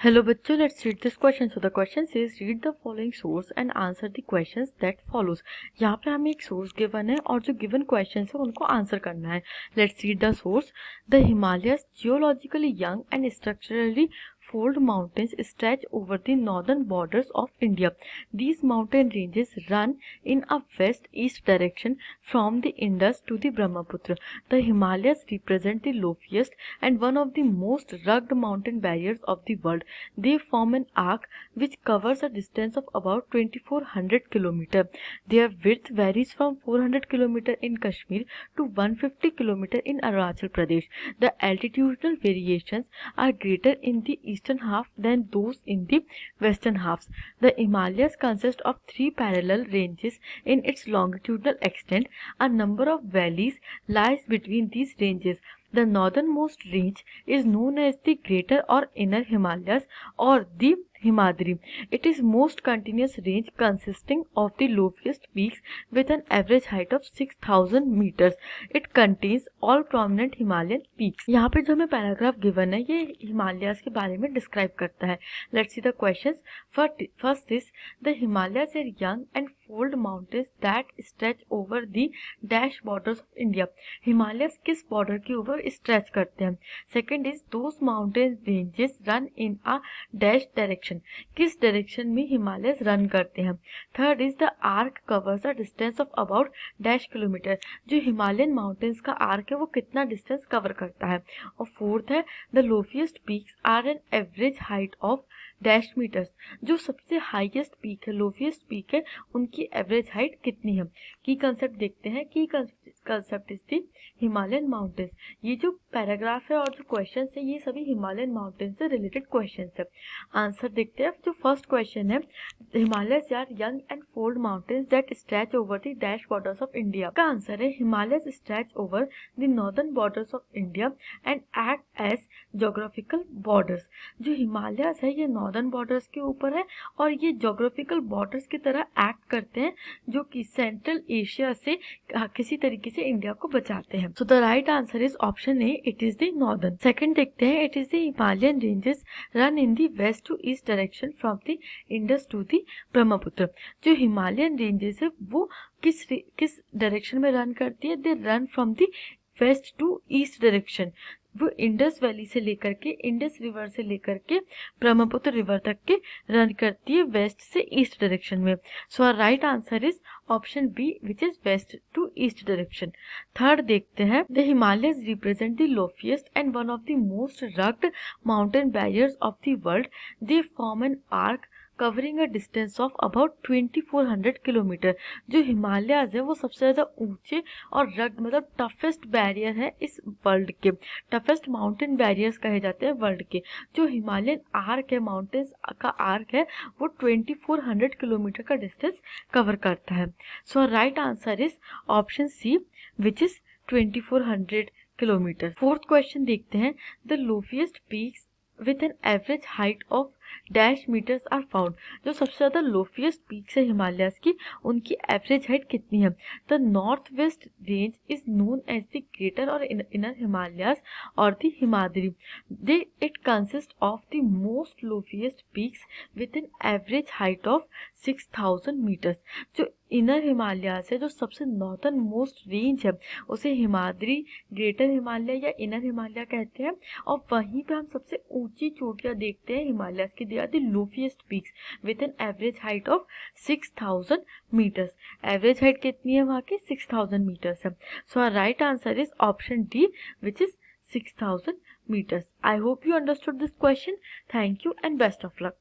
Hello बच्चों, let's read this question. So the question says read the following source and answer the questions that follows. यहाँ पे हमें एक source given है और जो given questions है उनको answer करना है. Let's read the source. The Himalayas, geologically young and structurally fold mountains, stretch over the northern borders of India. These mountain ranges run in a west-east direction from the Indus to the Brahmaputra. The Himalayas represent the loftiest and one of the most rugged mountain barriers of the world. They form an arc which covers a distance of about 2400 km. Their width varies from 400 km in Kashmir to 150 km in Arunachal Pradesh. The altitudinal variations are greater in the eastern half than those in the western halves. The Himalayas consist of three parallel ranges in its longitudinal extent. A number of valleys lies between these ranges. The northernmost range is known as the Greater or Inner Himalayas or the Himadri. It is most continuous range consisting of the loftiest peaks with an average height of 6000 meters. It contains all prominent Himalayan peaks. यहाँ पे जो हमें paragraph given है ये हिमालयास के बारे में describe करता है. Let's see the questions. First is the Himalayas are young and fold mountains that stretch over the dash borders of India. Himalayas किस बॉर्डर के ऊपर स्ट्रेच करते हैं. Second is those mountain ranges run in a dash direction. किस direction में Himalayas run करते हैं. Third is the arc covers a distance of about dash kilometre. जो हिमालयन माउंटेन्स का आर्क है वो कितना डिस्टेंस कवर करता है. और फोर्थ है the loftiest peaks are an average height of dash metres. जो सबसे हाईएस्ट पीक है, लोफीएस्ट पीक है, उनकी एवरेज हाइट कितनी है. की कंसेप्ट देखते हैं. की concept is the Himalayan mountains. ये जो पैराग्राफ है और जो क्वेश्चन है ये सभी हिमालयन माउंटेन्स से रिलेटेड क्वेश्चन है. आंसर देखते हैं. जो फर्स्ट क्वेश्चन है Himalayas are young and fold mountains that stretch over the dash borders of India. का आंसर है Himalayas stretch over the northern borders of India and act as geographical borders. जो हिमालयस है ये नॉर्दर्न बॉर्डर्स के ऊपर है और ये ज्योग्राफिकल बॉर्डर्स की तरह एक्ट करते हैं जो कि सेंट्रल एशिया से किसी तरीके से इंडिया को बचाते हैं. So the right answer is option A, it is the northern. Second देखते हैं. It is the Himalayan ranges run in the west to east direction from the Indus to the Brahmaputra. जो हिमालयन रेंजेस है वो किस डायरेक्शन में रन करती है. They run from the west to east direction. वो इंडस वैली से लेकर के, इंडस रिवर से लेकर के ब्रह्मपुत्र रिवर तक के रन करती है वेस्ट से ईस्ट डायरेक्शन में. So our right answer is option B which is west to east direction. Third देखते हैं. The Himalayas represent the loftiest and one of the most rugged mountain barriers of the world. They form an arc covering a distance of about 2400 kilometre. जो हिमालयाज है वो सबसे ज़्यादा ऊंचे और rugged मतलब टफेस्ट बैरियर है इस वर्ल्ड के. टफेस्ट माउंटेन बैरियर्स कहे जाते हैं वर्ल्ड के. जो हिमालयन आर्क है, माउंटेन्स का आर्क है, वो 2400 किलोमीटर का डिस्टेंस कवर करता है. So right answer is option C which is 2400 kilometre. Fourth question देखते हैं. The loftiest peaks with an average height of dash metres are found. जो सबसे ज़्यादा लोफीएस्ट पीक्स है हिमालयास की, उनकी एवरेज हाइट कितनी है. The north west range is known as the greater और इनर हिमालयास और the Himadri. They it consist of the most loftiest peaks with an average height of 6000 metres. जो इनर हिमालयास है, जो सबसे नॉर्थन मोस्ट रेंज है, उसे हिमाद्री, ग्रेटर हिमालय या इनर हिमालय कहते हैं. और वहीं पे हम सबसे ऊंची चोटियां देखते हैं हिमालयास की. They are the loftiest peaks with an average height of 6000 metres. Average height कितनी है वहाँ की? 6000 मीटर्स है. So our right answer is option D which is 6000 meters. I hope you understood this question. Thank you and best of luck.